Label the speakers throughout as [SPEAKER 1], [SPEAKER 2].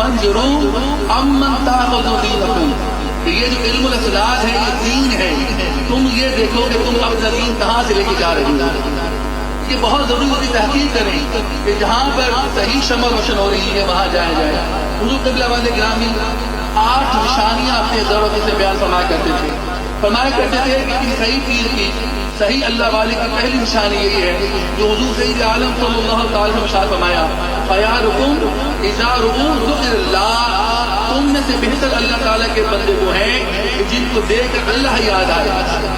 [SPEAKER 1] فانظروا عمن تاخذوا دینکم، کہ یہ جو علم الاسلاد ہے یہ دین ہے، تم یہ دیکھو کہ تم اپنا دین کہاں سے لے کے جا رہے ہو۔ یہ بہت ضروری ہوتی تحقیق کریں کہ جہاں پر صحیح شمع روشن ہو رہی ہے وہاں جایا جائے۔ حضور قبلہ والے گرامی 8 نشانیاں اپنے ضرورت سے بیان فرمایا کرتے تھے۔ فرمایا کرتے تھے کہ کسی صحیح پیر کی، صحیح اللہ والے کی پہلی نشانی یہی ہے جو حضور سید عالم صلی اللہ تعالی وسلم نے ارشاد فرمایا، خیارکم اذا رؤوا ذکر اللہ، تم میں سے بہتر اللہ تعالیٰ کے بندے وہ ہیں کہ جن کو دیکھ کر اللہ یاد آئے۔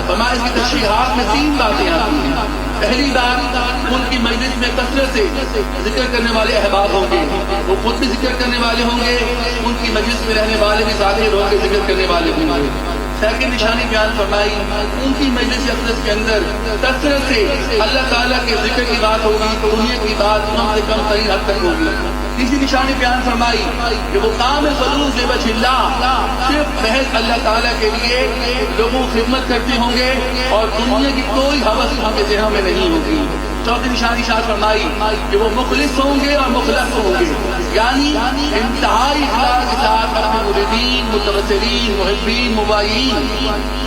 [SPEAKER 1] فرمایا اس کی تشریحات میں 3 باتیں آتی ہیں۔ پہلی بات، ان کی مجلس میں کثرت سے ذکر کرنے والے احباب ہوں گے، وہ خود بھی ذکر کرنے والے ہوں گے، ان کی مجلس میں رہنے والے بھی ذاتی لوگ کے ذکر کرنے والے ہوں گے۔ سیکنڈ نشانی بیان فرمائی، ان کی مجلس اقدس کے اندر کثرت سے اللہ تعالیٰ کے ذکر کی بات ہوگی تو دنیا کی بات کم سے کم ترین حد تک ہوگی۔ تیسری نشانی بیان فرمائی کہ وہ کام خلوص بوجہ اللہ، صرف محض اللہ تعالیٰ کے لیے لوگوں کی خدمت کرتے ہوں گے اور دنیا کی کوئی ہوس ان کے ذہن میں نہیں ہوگی۔ چوتھی نشانی ارشاد فرمائی کہ وہ مخلص ہوں گے اور مخلص ہوں گے، یعنی انتہائی اخلاص کے ساتھ اپنے مریدین، متوسلین، محبین، مباین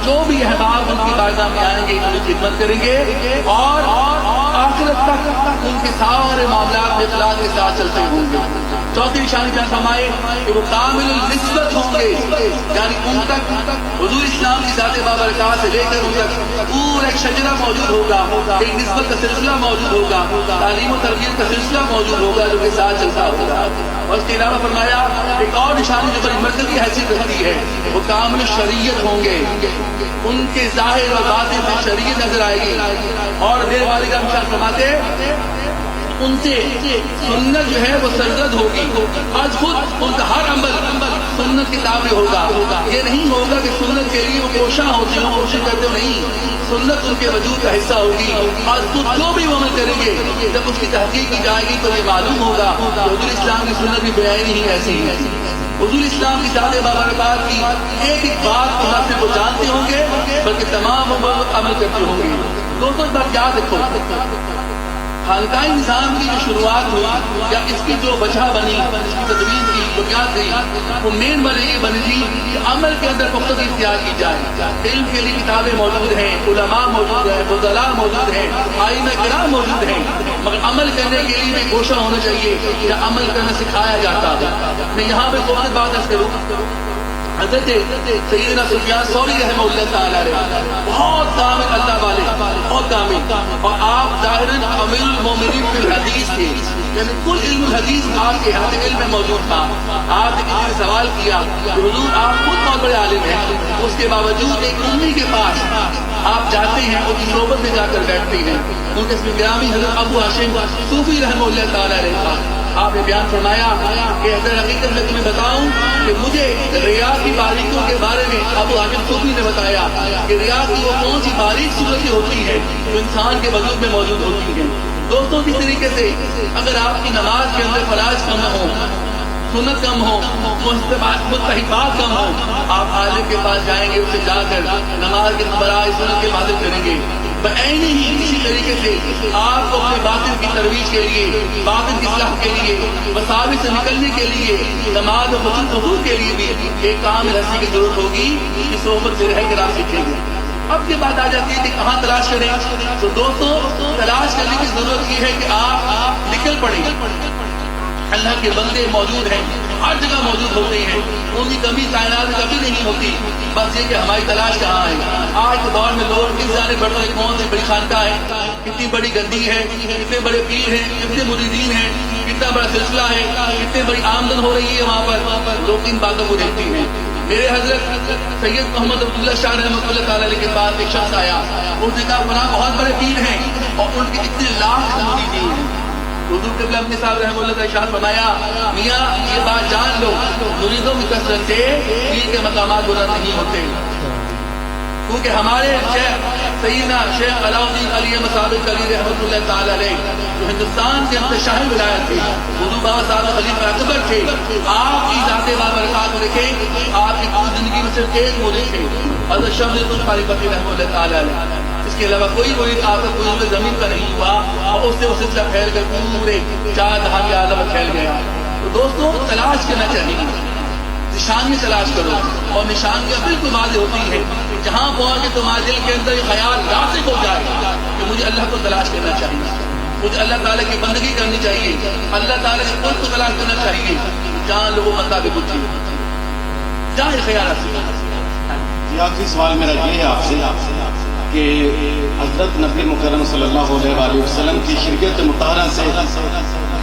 [SPEAKER 1] جو بھی احباب ان کی بارگاہ میں آئیں گے ان کی خدمت کریں گے اور آخرت تک ان کے سارے معاملات میں اخلاص کے ساتھ چلتے ہوں گے۔ چوتھی نشانی بیان فرمائے کہ وہ کامل النسبت ہوں گے، یعنی ان تک حضور اسلام کی ذات بابرکات سے لے کر ان تک پورا ایک شجرہ موجود ہوگا، ایک نسبت کا سلسلہ موجود ہوگا، تعلیم و تربیت کا سلسلہ موجود ہوگا جو کے ساتھ چلتا ہوگا۔ اور اس کے علاوہ فرمایا ایک اور نشانی جو بڑی مرکزی حیثیت رکھتی ہے، وہ کامل شریعت ہوں گے، ان کے ظاہر اور باطن میں شریعت نظر آئے گی۔ اور میرے والد کا مشاہد فرماتے ان سے سنت جو ہے وہ سرزد ہوگی، آج خود ان کا ہر عمل سنت کی تابع ہوگا۔ یہ نہیں ہوگا کہ سنت کے لیے وہ کوشاں ہوتے ہوں، کوشش کرتے ہو، نہیں، سنت ان کے وجود کا حصہ ہوگی۔ آج خود جو بھی وہ عمل کریں گے جب اس کی تحقیق کی جائے گی تو یہ معلوم ہوگا کہ حضور اسلام کی سنت بھی بیان ہی ایسی ہے۔ حضور اسلام کی ذات بابرکات کی ایک ایک بات کو نہ صرف وہ جانتے ہوں گے بلکہ تمام عمل کرتے ہوں گے۔ دوستوں اس بات یاد رکھو، خانقاہ نظام کی جو شروعات ہوئی یا اس کی جو وجہ بنی، اس کی تدوین کی بنیاد گئی، وہ مین وجہ یہ بنی تھی کہ عمل کے اندر پختگی اختیار کی جائے۔ علم کے لیے کتابیں موجود ہیں، علماء موجود ہیں، فضلاء موجود ہیں، ائمہ کرام موجود ہیں، مگر عمل کرنے کے لیے بھی گوشہ ہونا چاہیے یا عمل کرنا سکھایا جاتا ہے۔ میں یہاں پہ بہت بات عرض کروں، حضرت سیدنا سفیان ثوری رحمہ اللہ تعالیٰ علیہ بہت کامل اللہ والے، بہت کامل، اور آپ ظاہراً امیر المومنین فی الحدیث تھے، یعنی کل علم الحدیث آپ کے ہاتھ علم میں موجود تھا۔ آپ نے کسی سے سوال کیا کہ حضور آپ خود بہت بڑے عالم ہیں، اس کے باوجود ایک امی کے پاس آپ جاتے ہیں، ان کی صحبت میں جا کر بیٹھتے ہیں۔ ان کے اسم گرامی حضرت ابو ہاشم صوفی رحمہ اللہ تعالیٰ علیہ تھا۔ آپ نے بیان فرمایا کہ حضرت حقیقت میں تمہیں بتاؤں کہ مجھے ریا کی باریکیوں کے بارے میں ابو ہاشم صوفی نے بتایا کہ ریا کی وہ کون سی باریک صورتیں ہوتی ہیں جو انسان کے وجود میں موجود ہوتی ہیں۔ دوستوں اس طریقے سے اگر آپ کی نماز کے اندر فراز کم ہو، سنت کم ہو، مستحبات کم ہو، آپ عالم کے پاس جائیں گے، اسے جا کر نماز کے برائے سنت کے حاصل کریں گے۔ بعین ہی اسی طریقے سے آپ کو اپنے باطن کی ترویج کے لیے، باطن کی اصلاح کے لیے، مساوی سے نکلنے کے لیے، نماز و حضور کے لیے بھی ایک کامل ہستی کی ضرورت ہوگی کہ صحبت سے رہ کر آپ سیکھیں گے۔ اب یہ بات آ جاتی ہے کہ کہاں تلاش کریں، تو دوستوں تلاش کرنے کی ضرورت یہ ہے کہ آپ نکل پڑیں۔ اللہ کے بندے موجود ہیں، ہر جگہ موجود ہوتے ہیں، ان کی کمی کائنات میں کبھی نہیں ہوتی، بس یہ کہ ہماری تلاش کہاں ہے۔ آج کے دور میں لوگ کس جانے بڑھ رہے، کون سی بڑی خانقاہ ہے، کتنی بڑی گندی ہے، کتنے بڑے پیر ہیں، کتنے مریدین ہیں، کتنا بڑا سلسلہ ہے، کتنے بڑی آمدن ہو رہی ہے وہاں پر، لوگ ان باتوں کو دیکھتے ہیں۔ میرے حضرت سید محمد عبداللہ شاہ رحمۃ اللہ تعالیٰ علیہ کے پاس ایک شخص آیا، اس نے کہا فلاں بہت بڑے پیر ہیں اور ان کے اتنے لاکھ مریدین ہیں۔ حضور قبلہ اپنے صاحب رحمہ اللہ کا ارشاد فرمایا، میاں یہ بات جان لو، مریدوں کی کثرت سے پیر کے مقامات بلند نہیں ہوتے، کیونکہ ہمارے شیخ سیدنا شیخ علاؤالدین علی مصابق علی رحمۃ اللہ تعالی علیہ جو ہندوستان کے انتشاہ ولایت تھے، حضور بابا صاحب خلیفہ اکبر تھے، آپ کی ذات بابرکات کو دیکھیں، آپ کی پوری زندگی میں صرف ایک مرید تھے، حضرت شمس الطفیلی فقیر رحمۃ اللہ تعالی علیہ۔ اس کے علاوہ کوئی مرید آپ کا کوئی زمین کا نہیں ہوا اور اس سے وہ سلسلہ پھیل کر پورے 4 جہاں کے عالم میں پھیل گیا۔ تو دوستوں کو تلاش کرنا چاہیے، نشانیاں تلاش کرو، اور نشانیاں بالکل واضح ہوتی ہیں جہاں پہنچ کے تمہارے دل کے اندر یہ خیال راسخ ہو جائے کہ مجھے اللہ کو تلاش کرنا چاہیے، مجھے اللہ تعالیٰ کی بندگی کرنی چاہیے، اللہ تعالیٰ کے قرب کو تلاش کرنا چاہیے، جہاں لوگوں مندہ بھی بچی جہاں یہ خیال
[SPEAKER 2] یہ آخری سوال میرا یہ ہے آپ سے کہ حضرت نبی مکرم صلی اللہ علیہ وآلہ وسلم کی شریعت مطہرہ سے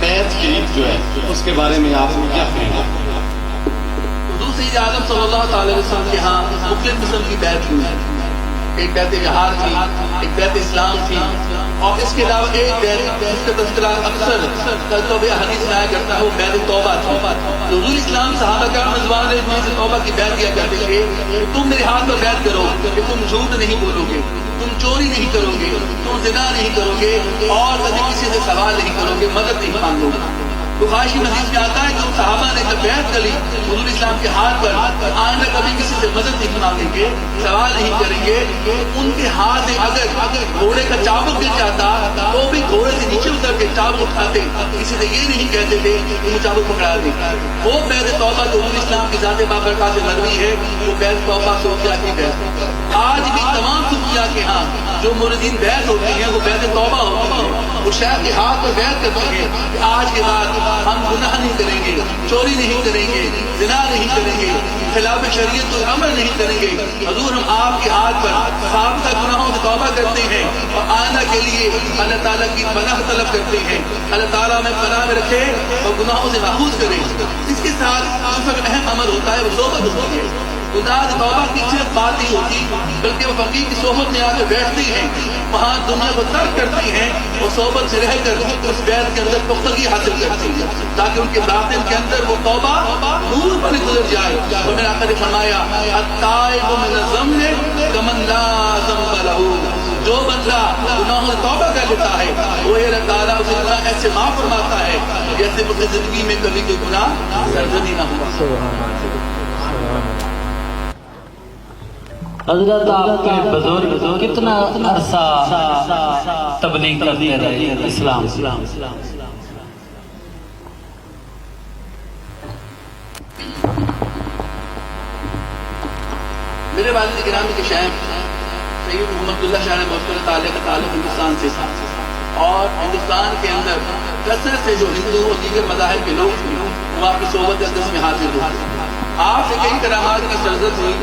[SPEAKER 2] بیعت شریف جو ہے اس کے بارے میں آپ کیا کہیں گے؟
[SPEAKER 1] حضور سید اعظم صلی اللہ تعالی وسلم کے ہاں مختلف قسم کی بیعت ہوئی ہے، ایک بیعت جہاد تھی، ایک بیعت اسلام تھی، اور اس کے علاوہ ایک بیعت جس کا تذکرہ اکثر کرتے ہوئے حدیث میں آیا کرتا ہے وہ بیعت توبہ تھی۔ حضور اسلام صحابہ کرام رضوان اللہ سے توبہ کی بیعت کیا کرتے تھے کہ تم میرے ہاتھ پر بیعت کرو کہ تم جھوٹ نہیں بولو گے، تم چوری نہیں کرو گے، تم زنا نہیں کرو گے، اور کبھی کسی سے سوال نہیں کرو گے، مدد نہیں مانگو گے۔ بخاری حدیث میں آتا ہے کہ ان صحابہ نے جب بیعت کری حضور اسلام کے ہاتھ پر آئندہ کبھی کسی سے مدد نہیں مانگیں گے، سوال نہیں کریں گے، ان کے ہاتھ سے اگر گھوڑے کا چابک گر جاتا تو بھی گھوڑے سے نیچے اتر کے چابک اٹھاتے، کسی سے یہ نہیں کہتے تھے کہ وہ چابک پکڑا دے۔ وہ بیعت توبہ جو حضور اسلام کی ذات بابرکات سے مروی ہے وہ بیعت توبہ صوفیہ کی بیعت۔ آج بھی تمام صوفیہ کے ہاں جو مریدین بیعت ہوتی ہیں وہ بیعت توبہ ہوتی ہے، وہ شیخ کے ہاتھ پر بیعت کرتے ہیں کہ آج کے بعد ہم گناہ نہیں کریں گے، چوری نہیں کریں گے، زنا نہیں کریں گے، خلاف شریعت کو عمل نہیں کریں گے۔ حضور ہم آپ کے ہاتھ پر سابقہ گناہوں سے توبہ کرتے ہیں اور آئندہ کے لیے اللہ تعالیٰ کی پناہ طلب کرتے ہیں، اللہ تعالیٰ ہمیں پناہ میں رکھے اور گناہوں سے محفوظ کرے۔ اس کے ساتھ دوسرا اہم عمل ہوتا ہے وہ صحبت ہوتی ہے۔ گناہ توبہ کی صرف بات نہیں ہوتی بلکہ وہ فقیر کی صحبت میں آ کے بیٹھتی ہیں، وہاں دنیا کو ترک کرتی ہیں اور صحبت سے رہ کر اس بیعت کے اندر پختگی حاصل کرتی ہیں تاکہ ان کے باطن کے اندر وہ توبہ نور پر گزر جائے۔ اور میرے آقا نے فرمایا التائب من الذنب کمن لا ذنب لہ، جو بندہ گناہوں سے توبہ کر لیتا ہے وہ اللہ تعالیٰ اسے گناہ ایسے معاف فرماتا ہے جیسے اس کی زندگی میں کبھی کوئی گناہ سرزد نہ ہوا۔
[SPEAKER 3] حضرت آپ کے بزرگ کتنا عرصہ تبلیغ کرتے رہے اسلام؟
[SPEAKER 1] میرے والد گرامی کے شہر سید محمد اللہ شاہ محمد تعالیٰ کا تعلق ہندوستان سے تھا، اور ہندوستان کے اندر کثرت سے جو ہندو اور دیگر مذاہب کے لوگ تھے وہ آپ کی صحبت اقدس میں حاضر ہوئے۔ آپ سے کئی کرامات کی سرزد ہوئی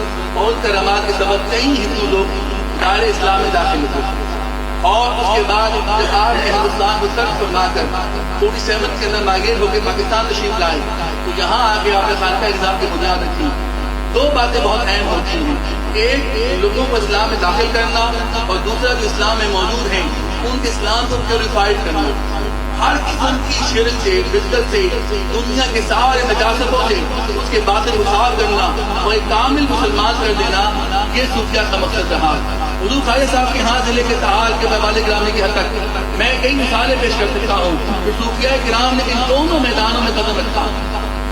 [SPEAKER 1] اور کرامات کے سبب کئی ہندو لوگ دائرہ اسلام میں داخل ہوئے، اور اس کے بعد جب آپ نے ہندوستان کو ترک فرما کر 47 کے اندر مائگریٹ ہو کے پاکستان تشریف لائے تو یہاں آ کے آپ نے خانقاہ نظام کی بنیاد رکھی۔ دو باتیں بہت اہم ہوتی ہیں، ایک لوگوں کو اسلام میں داخل کرنا اور دوسرا جو اسلام میں موجود ہیں ان کے اسلام کو پیوریفائڈ کرنا، ہر قسم کی شرک سے بدعت سے دنیا کے سارے نجاستوں سے اس کے باطن کو صاف کرنا اور ایک کامل مسلمان کر دینا، یہ صوفیہ کا مقصد رہا۔ حضور خواجہ صاحب کے ہاں سے لے کے تعال کے والد گرامی کی حد تک میں کئی مثالیں پیش کر سکتا ہوں کہ صوفیہ کرام نے ان دونوں میدانوں میں قدم رکھا۔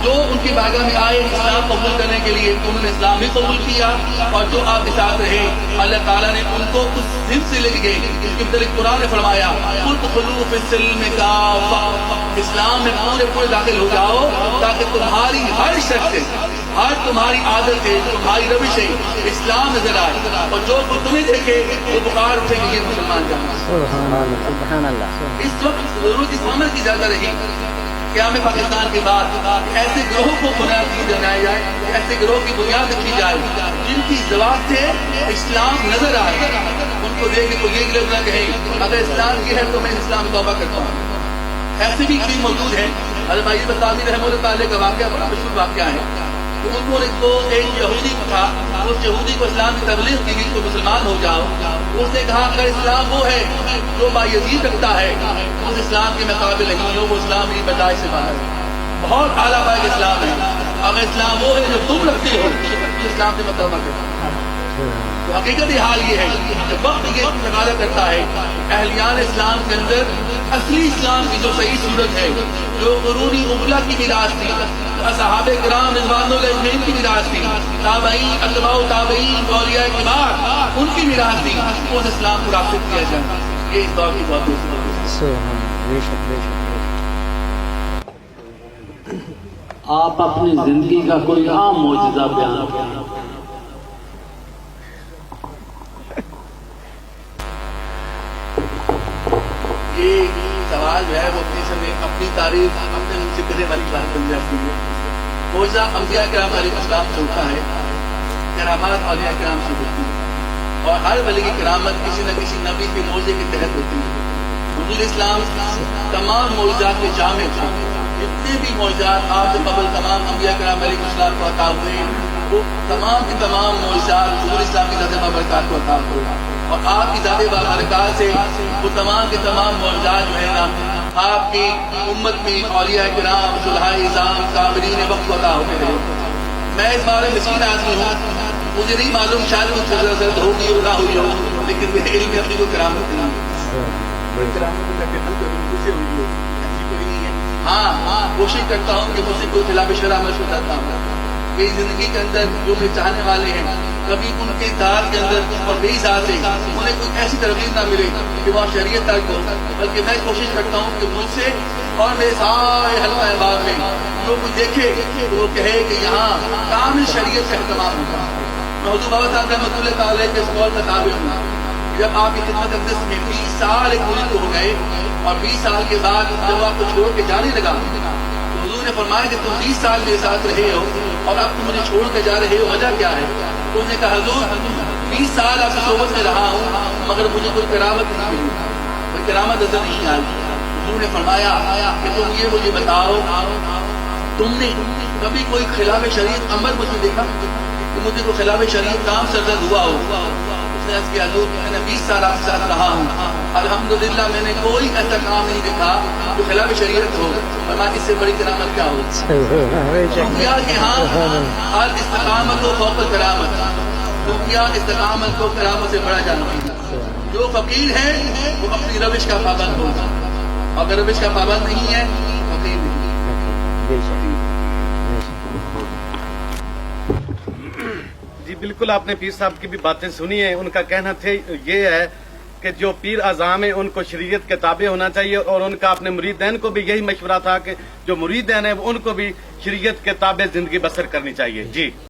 [SPEAKER 1] جو ان کی بارگاہ میں آئے اسلام قبول کرنے کے لیے انہوں نے اسلام بھی قبول کیا، اور جو آپ کے ساتھ رہے اللہ تعالیٰ نے ان کو اس دن سے لے گئے جس کے متعلق قرآن نے فرمایا ادخلوا فی السلم کافہ، اسلام میں پورے داخل ہو جاؤ تاکہ تمہاری ہر شخص سے، ہر تمہاری عادت ہے، تمہاری روش ہے اسلام نظر آئے، اور جو تمہیں دیکھے وہ پکار اٹھے کہ یہ مسلمان جانا۔
[SPEAKER 3] سبحان اللہ۔
[SPEAKER 1] اس وقت ضرورت اس عمل کی زیادہ رہی قیام پاکستان کے بعد ایسے گروہ کو بنیاد بنایا جائے، ایسے گروہ کی بنیاد رکھی جائے جن کی زبان سے اسلام نظر آئے، ان کو دیکھ کے کوئی یہ لفظ نہ کہے اگر اسلام کی ہے تو میں اسلام میں توبہ کرتا ہوں۔ ایسے بھی کئی موجود ہیں۔ حضرت علی بطالوی رحمۃ اللہ تعالیٰ کا واقعہ بڑا مشہور واقعہ ہے کہ انہوں نے کو ایک یہودی تھا، اس یہودی کو اسلام کی تبلیغ کی گئی تو مسلمان ہو جاؤ، اس نے کہا اگر اسلام وہ ہے جو بایزید رکھتا ہے اس اسلام کے میں قابل نہیں ہو، وہ اسلام کی بدائی سے باہر ہے، بہت اعلیٰ پائے کہ اسلام ہے، اگر اسلام وہ ہے جو تم رکھتے ہو تو اسلام سے میں توبہ کرتا ہوں۔ تو حقیقت حال یہ ہے کہ وقت یہ تقاضا کرتا ہے اہلیان اسلام کے اندر اصلی اسلام کی جو صحیح صورت ہے، جو قرون اولیٰ کی میراث تھی، صحابہ کرام رضوان اللہ علیہم کی میراث تھی، تابعین، اتباع تابعین، اولیاء کبار ان کی میراث تھی، اس اسلام کو راسخ کیا جائے۔ یہ اس دور کی بہت بڑی
[SPEAKER 3] آپ اپنی زندگی کا کوئی عام معجزہ بیان کریں۔
[SPEAKER 1] یہ سوال جو ہے وہ اپنے سمے اپنی تعریف اپنے من سے کرنے والی بات بن جاتی ہے۔ معجزہ انبیاء کرام علیہ السلام سے ہوتا ہے، کرامات اولیاء کرام سے ہوتی ہے، اور ہر ولی کی کرامت کسی نہ کسی نبی کے معجزے کے تحت ہوتی ہے۔ حضور اسلام تمام معجزات کے جامع تھے، جتنے بھی معجزات آپ سے قبل تمام انبیاء کرام علیہ السلام کو عطا ہوئے وہ تمام کے تمام معجزات حضور اسلام کی ذات بابرکات کو عطا ہوئے، اور آپ کی ذات بابرکات سے وہ تمام کے تمام معجزات جو ہے نا آپ کی امت میں اولیاء کرام صلحاء اعظام صابرین وقت عطا ہوتے رہے۔ میں اس بارے میں مسکین آدمی ہوں، مجھے نہیں معلوم شاید کچھ ضرورت ہوگی اور نہ ہوئی ہو، لیکن میرے علم میں اپنی کوئی کرامت نہیں ہے، کرامت سے ہوئی ہو ایسی کوئی نہیں ہے۔ ہاں کوشش کرتا ہوں کہ مجھ سے کوئی خلاف شرع میں سنتا ہوں، میری زندگی کے اندر جو میرے چاہنے والے ہیں کبھی ان کے دار کے اندر اور میری ذات سے انہیں کوئی ایسی ترغیب نہ ملے کہ وہ شریعت تک ہو، بلکہ میں کوشش کرتا ہوں کہ مجھ سے اور میرے سارے حلقہ احباب میں جو کوئی دیکھے تو وہ کہے کہ یہاں کامل شریعت کا اہتمام ہوگا۔ میں حضور بابا صاحب رحمۃ اللہ تعالی کے اس قول کا تابع ہوں، جب آپ کی خدمت اقدس میں 20 سال ایک مرید کو ہو گئے اور 20 سال کے بعد جب آپ کو چھوڑ کے جانے لگا تو حضور نے فرمایا کہ تم 20 سال میرے ساتھ رہے ہو اور اب تم مجھے چھوڑ کے جا رہے ہو، وجہ کیا ہے؟ تو انہوں نے کہا حضور 20 سال آپ کی صحبت میں رہا ہوں مگر مجھے کوئی کرامت نہیں ملی، کوئی کرامت نظر نہیں آئی۔ حضور نے فرمایا کہ تم یہ مجھے بتاؤ تم نے کبھی کوئی خلاف شریعت عمل مجھے دیکھا کہ مجھے کوئی خلاف شریعت کام سرزد ہوا ہو؟ اس نے عرض کیا حضور میں نے 20 سال آپ کے ساتھ رہا ہوں، الحمدللہ میں نے کوئی ایسا کام نہیں دیکھا جو خلاف شریعت ہو، فرمایا اس سے بڑی کرامت کیا ہو؟ صوفیاء کے ہاں الاستقامت و فوق الکرامت، صوفیاء استقامت کو کرامت سے بڑا جانتے ہیں۔ جو فقیر ہے وہ اپنی روش کا پابند ہوگا، اگر روش کا پابند نہیں ہے فقیر نہیں۔
[SPEAKER 4] جی بالکل، آپ نے پیر صاحب کی بھی باتیں سنی ہیں، ان کا کہنا تھے یہ ہے کہ جو پیر اعظام ہیں ان کو شریعت کے تابع ہونا چاہیے، اور ان کا اپنے مریدین کو بھی یہی مشورہ تھا کہ جو مریدین ہیں ان کو بھی شریعت کے تابع زندگی بسر کرنی چاہیے۔ جی